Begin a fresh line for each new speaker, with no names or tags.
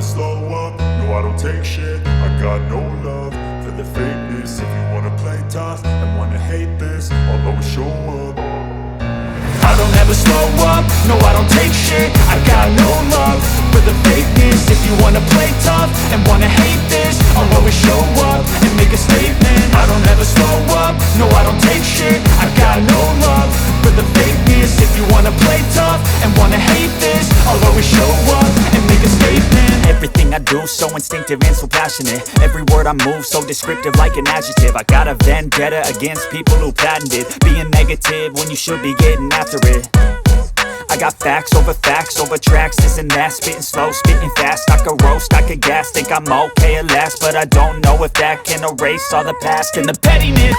slow up, no I don't take shit. I got no love for the fakeness. If you wanna play tough and wanna hate this, I'll always show up. I don't ever slow up, no I don't take shit. I got no love for the fakeness. If you wanna play tough and wanna hate this, I'll always show up and make a statement. I don't ever slow up, no I don't take shit. I got no love for the fakeness. If you wanna play tough and wanna hate this, I'll always show up and make a statement. Everything I do so instinctive and so passionate. Every word I move so descriptive like an adjective. I got a vendetta against people who patented being negative when you should be getting after it. I got facts over tracks, this and that. Spitting slow, spitting fast. I could roast, I could gas. Think I'm okay at last, but I don't know if that can erase all the past and the pettiness.